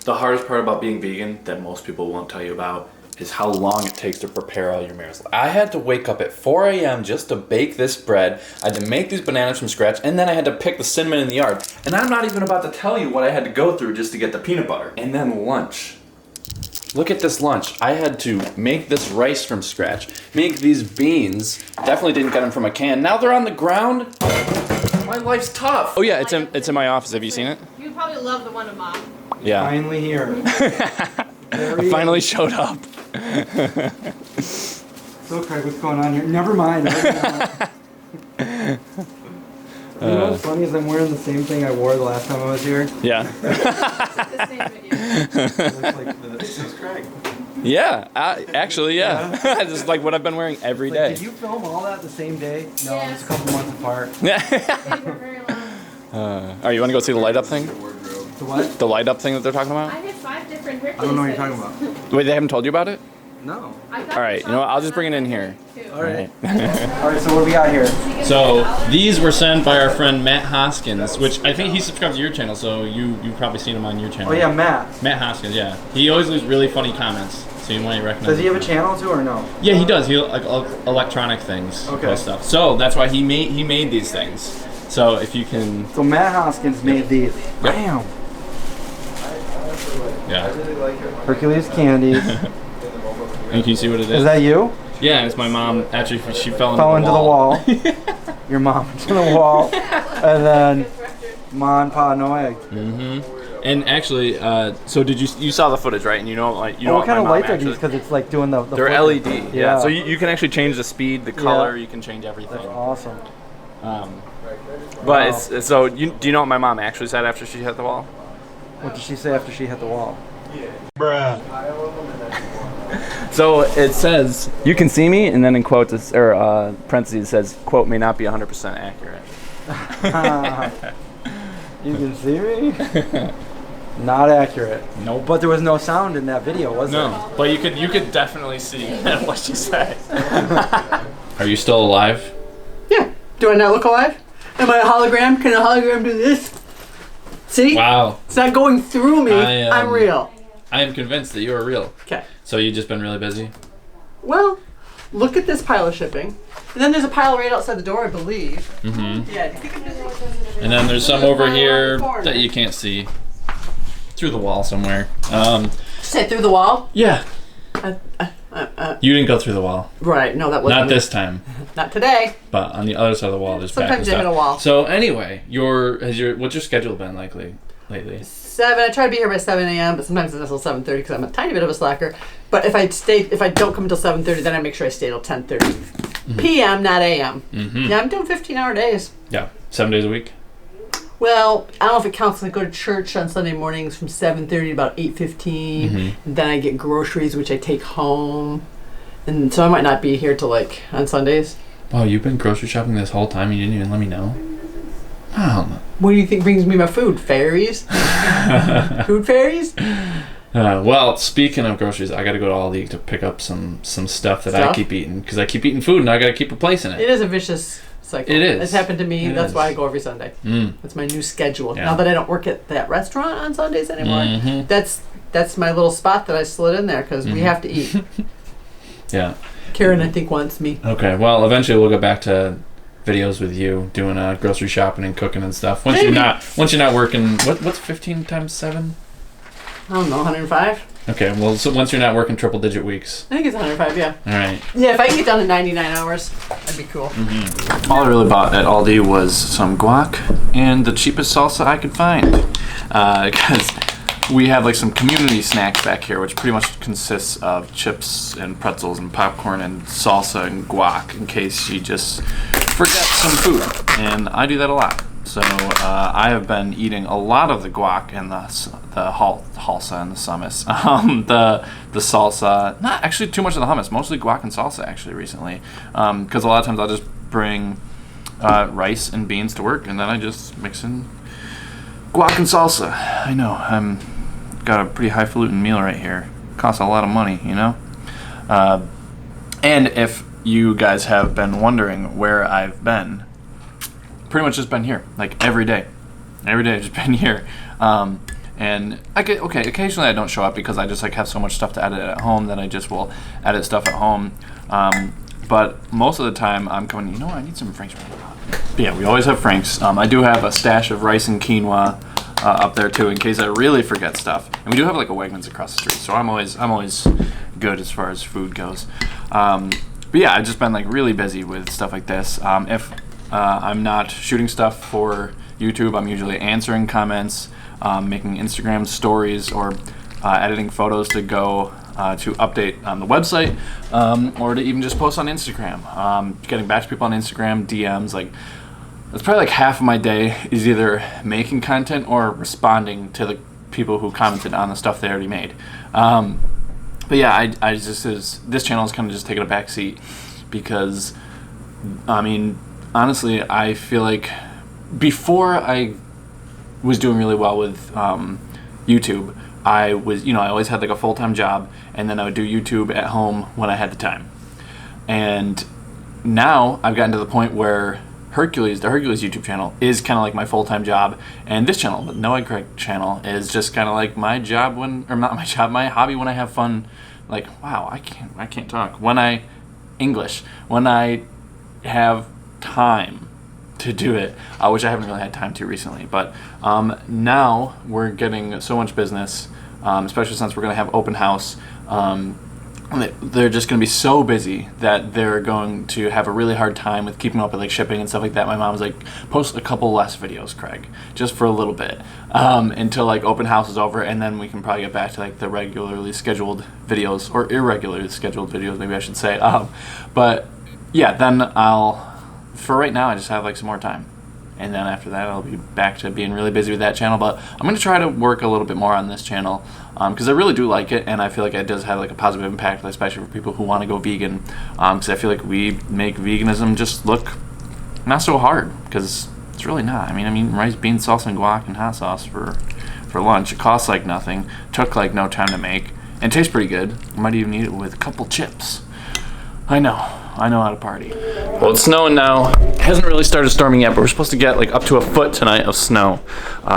The hardest part about being vegan that most people won't tell you about is how long it takes to prepare all your meals. I had to wake up at 4 a.m. just to bake this bread. I had to make these bananas from scratch, and then I had to pick the cinnamon in the yard. And I'm not even about to tell you what I had to go through just to get the peanut butter. And then lunch. Look at this lunch. I had to make this rice from scratch, make these beans. Definitely didn't get them from a can. Now they're on the ground. My life's tough. Oh yeah, it's in my office. Have you seen it? You probably love the one of Mom. Yeah. Finally here. I finally showed up. So Craig, what's going on here? Never mind. You know what's funny is I'm wearing the same thing I wore the last time I was here. Yeah. The same video. Looks like this is Craig. Yeah, actually, yeah. Just like what I've been wearing every day. Did you film all that the same day? No, Yes. it's a couple months apart. Yeah. Stayed for very long. You want to go see the light up thing? The what? The light up thing that they're talking I about? had 5 different Hercules I don't know what you're things. talking about. Wait, they haven't told you about it? No. I got All right, you know what? I'll just bring it in here. All right. All right. So what do we got here? So these were sent by our friend Matt Hoskins, which I think he subscribes to your channel, so you've probably seen him on your channel. Oh yeah, Matt. Matt Hoskins, yeah. He always leaves really funny comments, so you might recognize. Does he have a him. channel too or no? Yeah, he does. He like electronic things, Okay. and stuff. So that's why he made these things. So if you can, So Matt Hoskins made these. Bam. yeah. Hercules candies. And can you see what it is? Is that you? Yeah, it's my mom. Actually, she fell Fell into into the wall. the wall. Your mom into the wall. And then Ma and Pa Noeg. Mm-hmm. And actually, so did you saw the footage, right? And you know, like you know What kind of my mom lights are these? actually- Because it's like doing the They're flicker. LED. Yeah. So you can actually change the speed, the color. Yeah. You can change everything. That's awesome. But Wow. it's so. Do you know what my mom actually said after she hit the wall? What did she say after she hit the wall? So it says, "You can see me," and then in quotes or parentheses it says, "Quote may not be 100% accurate." You can see me? Not accurate. Nope. But there was no sound in that video, was there? No, but you could definitely see what she said. Are you still alive? Yeah. Do I not look alive? Am I a hologram? Can a hologram do this? See? Wow. It's not going through me. I'm real. I am convinced that you are real. Okay. So you've just been really busy. Well, look at this pile of shipping. And then there's a pile right outside the door, I believe. Mm-hmm. Yeah. Do you think I'm busy? And then there's some over here that you can't see through the wall somewhere. Say through the wall? Yeah. You didn't go through the wall. Right. No, that wasn't Not this time. Not today. But on the other side of the wall, there's back and Sometimes they hit stuff. a wall. So anyway, what's your schedule been like lately? 7. I try to be here by 7 a.m., but sometimes it's until 7:30 because I'm a tiny bit of a slacker. But if I don't come until 7:30, then I make sure I stay till 10:30 p.m., not a.m. Mm-hmm. Yeah, I'm doing 15-hour days. Yeah, 7 days a week. Well, I don't know if it counts. I go to church on Sunday mornings from 7:30 to about 8:15. Mm-hmm. Then I get groceries, which I take home. And so I might not be here till like on Sundays. Wow, you've been grocery shopping this whole time and you didn't even let me know? Wow. What do you think brings me my food? Fairies? Food fairies? Well, speaking of groceries, I got to go to Aldi to pick up some stuff that I keep eating because I keep eating food and I got to keep replacing it. It is a vicious cycle. It is. It's happened to me. It That's is. why I go every Sunday. Mm. That's my new schedule. Yeah. Now that I don't work at that restaurant on Sundays anymore, Mhm. that's my little spot that I slid in there because we have to eat. Yeah. Karen, I think, wants me. Okay. Well, eventually we'll get back to videos with you doing grocery shopping and cooking and stuff. Once you're not working, what's 15 times 7? I don't know, 105? Okay. Well, so once you're not working triple digit weeks. I think it's 105, yeah. All right. Yeah, if I can get down to 99 hours, that'd be cool. All I really bought at Aldi was some guac and the cheapest salsa I could find. Because we have like some community snacks back here, which pretty much consists of chips and pretzels and popcorn and salsa and guac in case you just forget some food. And I do that a lot. So I have been eating a lot of the guac and the halsa and the hummus. The salsa, not actually too much of the hummus, mostly guac and salsa actually recently. Because a lot of times I'll just bring rice and beans to work and then I just mix in guac and salsa. I know, I'm got a pretty highfalutin meal right here. Costs a lot of money, you know? And if you guys have been wondering where I've been, pretty much just been here, like every day. Every day I've just been here. And occasionally I don't show up because I just like have so much stuff to edit at home that I just will edit stuff at home. But most of the time I'm coming, you know what, I need some Frank's. But yeah, we always have Frank's. I do have a stash of rice and quinoa up there too, in case I really forget stuff. And we do have like a Wegmans across the street, so I'm always good as far as food goes. But yeah, I've just been like really busy with stuff like this. If I'm not shooting stuff for YouTube, I'm usually answering comments, making Instagram stories, or editing photos to go to update on the website, or to even just post on Instagram. Getting back to people on Instagram, DMs, like that's probably like half of my day is either making content or responding to the people who commented on the stuff they already made. But yeah, this channel is kind of just taking a back seat because, I mean, honestly, I feel like before I was doing really well with YouTube, I always had like a full-time job, and then I would do YouTube at home when I had the time. And now I've gotten to the point where the Hercules YouTube channel is kind of like my full-time job, and this channel, the No Egg Craig channel, is just kind of like my job my hobby when I have fun. Like, wow, I can't talk. When I have time to do it, which I haven't really had time to recently. But now we're getting so much business, especially since we're going to have open house. They're just going to be so busy that they're going to have a really hard time with keeping up with like shipping and stuff like that. My mom's like, post a couple less videos, Craig, just for a little bit, until like open house is over, and then we can probably get back to like the regularly scheduled videos, or irregularly scheduled videos, maybe I should say. But yeah, then for right now, I just have like some more time. And then after that, I'll be back to being really busy with that channel. But I'm going to try to work a little bit more on this channel because I really do like it, and I feel like it does have like a positive impact, especially for people who want to go vegan. Because I feel like we make veganism just look not so hard, because it's really not. I mean, rice, beans, salsa, and guac, and hot sauce for lunch. It costs like nothing. Took like no time to make, and tastes pretty good. I might even eat it with a couple chips. I know how to party. Well, it's snowing now. It hasn't really started storming yet, but we're supposed to get like up to a foot tonight of snow.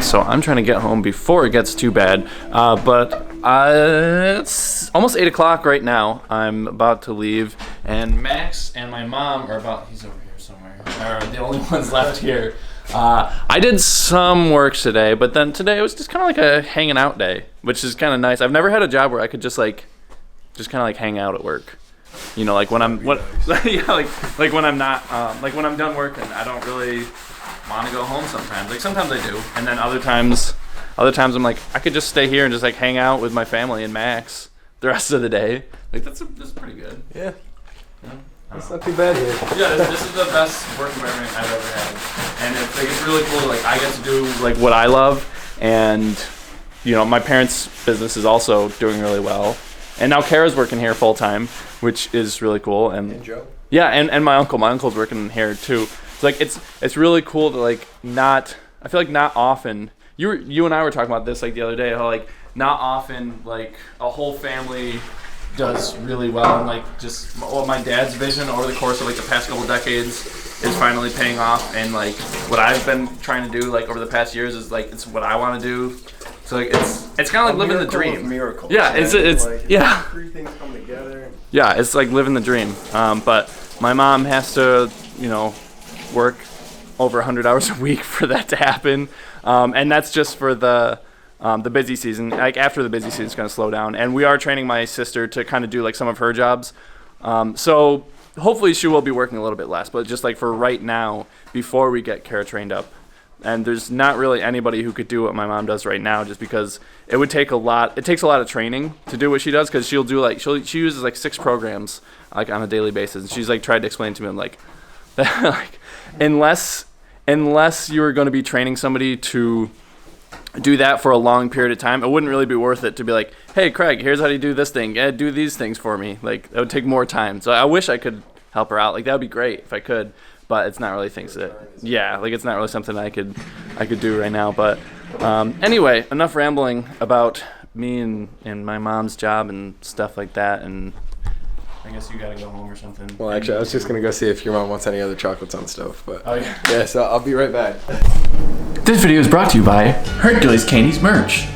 So I'm trying to get home before it gets too bad. But it's almost 8 o'clock right now. I'm about to leave, and Max and my mom he's over here somewhere, are the only ones left here. I did some work today, but then today it was just kind of like a hanging out day, which is kind of nice. I've never had a job where I could just kind of like hang out at work. You know, like when I'm like when I'm not like when I'm done working, I don't really want to go home sometimes. Like sometimes I do, and then other times I'm like, I could just stay here and just like hang out with my family and Max the rest of the day. Like that's pretty good. Yeah. Yeah. That's not too bad here. Yeah, this is the best work environment I've ever had, and it's really cool. Like I get to do like what I love, and you know, my parents' business is also doing really well. And now Kara's working here full time, which is really cool. And Joe? Yeah, and my uncle's working here too. It's like it's really cool to like I feel like not often. You and I were talking about this like the other day, how like not often like a whole family does really well, and like just my dad's vision over the course of like the past couple decades is finally paying off, and like what I've been trying to do like over the past years is like it's what I want to do. So like it's kind of like living the dream. Miracles. Yeah, it's like, yeah. Three things come together. Yeah, it's like living the dream. But my mom has to, work over 100 hours a week for that to happen, and that's just for the busy season. Like after the busy season, it's going to slow down, and we are training my sister to kind of do like some of her jobs. So hopefully she will be working a little bit less, but just like for right now, before we get Kara trained up. And there's not really anybody who could do what my mom does right now, just because it takes a lot of training to do what she does, because she uses like 6 programs like on a daily basis, and she's like tried to explain to me like unless you're going to be training somebody to do that for a long period of time, it wouldn't really be worth it to be like, hey Craig, here's how you do this thing, do these things for me. Like it would take more time. So I wish I could help her out. Like that would be great if I could. But it's not really it's not really something I could do right now. But anyway, enough rambling about me and my mom's job and stuff like that. And I guess you gotta go home or something. Well, actually, I was just gonna go see if your mom wants any other chocolates on the stove, but Oh yeah. yeah, so I'll be right back. This video is brought to you by Hercules Candies merch.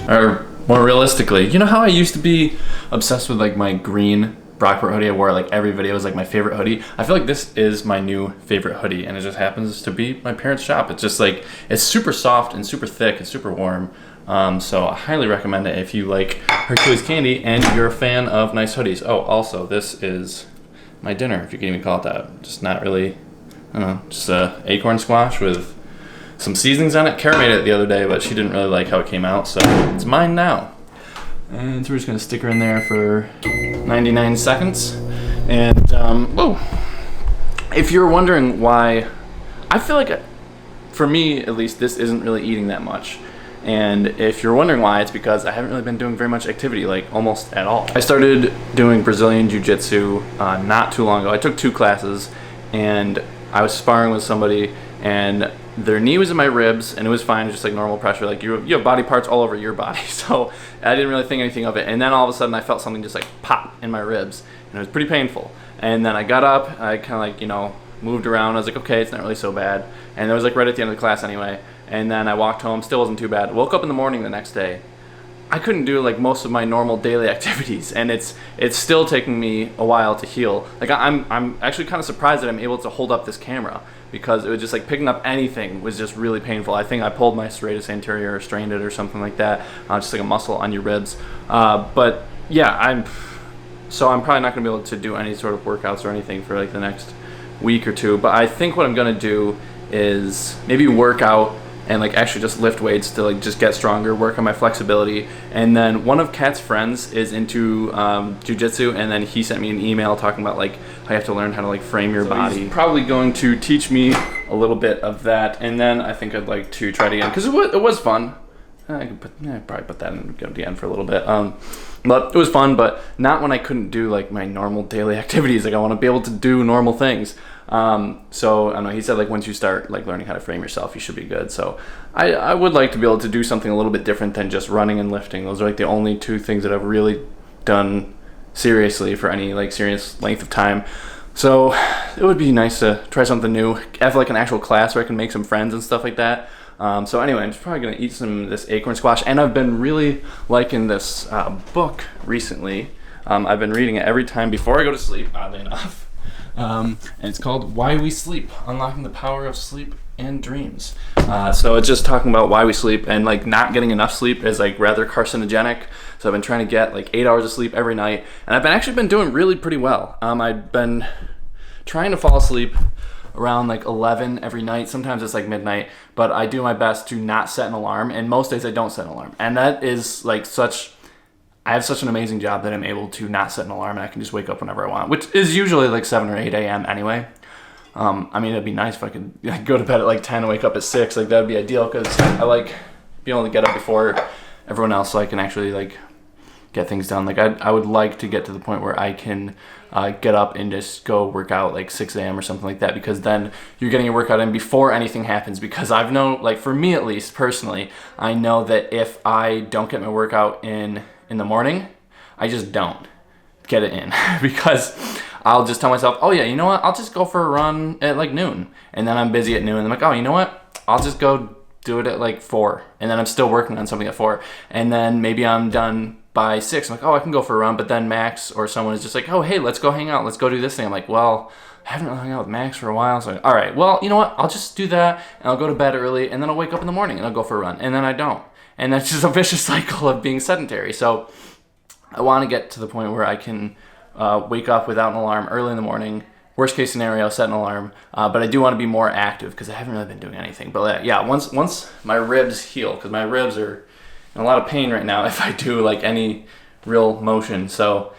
Or more realistically, you know how I used to be obsessed with like my green Brockport hoodie I wore like every video was like my favorite hoodie? I feel like this is my new favorite hoodie, and it just happens to be my parents' shop. It's just like, it's super soft and super thick and super warm. So I highly recommend it if you like Hercules Candy and you're a fan of nice hoodies. Oh, also, this is my dinner, if you can even call it that. Just not really, I don't know, just acorn squash with some seasonings on it. Kara made it the other day, but she didn't really like how it came out, so it's mine now. And so we're just gonna stick her in there for 99 seconds. And, if you're wondering why, I feel like, for me at least, this isn't really eating that much. And if you're wondering why, it's because I haven't really been doing very much activity, like almost at all. I started doing Brazilian Jiu-Jitsu not too long ago. I took 2 classes, and I was sparring with somebody, and their knee was in my ribs, and it was fine, just like normal pressure. Like you have body parts all over your body, so I didn't really think anything of it. And then all of a sudden, I felt something just like pop in my ribs, and it was pretty painful. And then I got up, I kind of like, you know, moved around. I was like, okay, it's not really so bad. And it was like right at the end of the class anyway. And then I walked home, still wasn't too bad. Woke up in the morning the next day. I couldn't do like most of my normal daily activities, and it's still taking me a while to heal. Like I'm actually kind of surprised that I'm able to hold up this camera, because it was just like picking up anything was just really painful. I think I pulled my serratus anterior or strained it or something like that, just like a muscle on your ribs. But yeah, I'm probably not gonna be able to do any sort of workouts or anything for like the next week or 2. But I think what I'm gonna do is maybe work out and like actually just lift weights to like just get stronger, work on my flexibility. And then one of Kat's friends is into jiu-jitsu, and then he sent me an email talking about like how you have to learn how to like frame your body. He's probably going to teach me a little bit of that, and then I think I'd like to try it again, because it was fun. I'd probably put that in the end for a little bit. But it was fun, but not when I couldn't do like my normal daily activities. Like I want to be able to do normal things. So I don't know, he said like once you start like learning how to frame yourself, you should be good. So I would like to be able to do something a little bit different than just running and lifting. Those are like the only 2 things that I've really done seriously for any like serious length of time. So it would be nice to try something new, have like an actual class where I can make some friends and stuff like that. So anyway, I'm just probably gonna eat some of this acorn squash, and I've been really liking this book recently. I've been reading it every time before I go to sleep, oddly enough. And it's called Why We Sleep, Unlocking the Power of Sleep and Dreams. So it's just talking about why we sleep, and like not getting enough sleep is like rather carcinogenic. So I've been trying to get like 8 hours of sleep every night, and I've actually been doing really pretty well. I've been trying to fall asleep around like 11 every night. Sometimes it's like midnight, but I do my best to not set an alarm, and most days I don't set an alarm. And that is like I have such an amazing job that I'm able to not set an alarm, and I can just wake up whenever I want, which is usually like 7 or 8 a.m. anyway. I mean, it'd be nice if I could go to bed at like 10 and wake up at 6. Like that would be ideal, because I like being able to get up before everyone else, so I can actually like get things done. Like I would like to get to the point where I can get up and just go work out like 6 a.m. or something like that, because then you're getting your workout in before anything happens. Because I've known, like for me at least personally, I know that if I don't get my workout in the morning, I just don't get it in because I'll just tell myself, oh yeah, you know what, I'll just go for a run at like noon, and then I'm busy at noon, and I'm like, oh, you know what, I'll just go do it at like 4, and then I'm still working on something at 4, and then maybe I'm done by 6. I'm like, oh, I can go for a run, but then Max or someone is just like, oh, hey, let's go hang out, let's go do this thing. I'm like, well, I haven't really hung out with Max for a while, so all right, well, you know what, I'll just do that, and I'll go to bed early, and then I'll wake up in the morning, and I'll go for a run, and then I don't. And that's just a vicious cycle of being sedentary. So I want to get to the point where I can wake up without an alarm early in the morning. Worst case scenario, set an alarm. But I do want to be more active, because I haven't really been doing anything. But yeah, once my ribs heal, because my ribs are in a lot of pain right now if I do like any real motion. So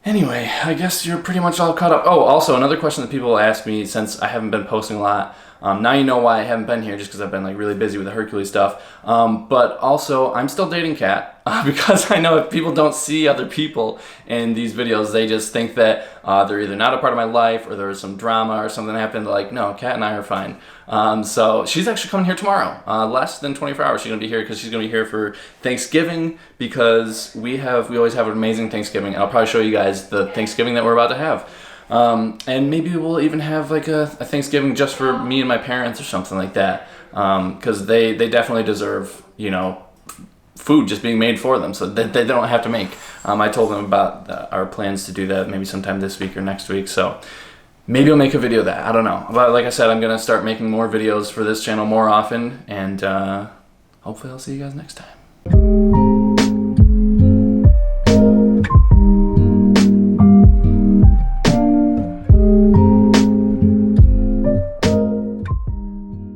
anyway, I guess you're pretty much all caught up. Oh, also another question that people ask me, since I haven't been posting a lot Now you know why I haven't been here, just because I've been like really busy with the Hercules stuff. But also, I'm still dating Kat because I know if people don't see other people in these videos, they just think that they're either not a part of my life or there was some drama or something happened. They're like, no, Kat and I are fine. So she's actually coming here tomorrow. Less than 24 hours she's gonna be here, because she's gonna be here for Thanksgiving, because we always have an amazing Thanksgiving, and I'll probably show you guys the Thanksgiving that we're about to have. And maybe we'll even have like a Thanksgiving just for me and my parents or something like that, because they definitely deserve, you know, food just being made for them, so they don't have to make. I told them about our plans to do that maybe sometime this week or next week, so maybe I'll make a video of that. I don't know. But like I said, I'm going to start making more videos for this channel more often, and hopefully I'll see you guys next time.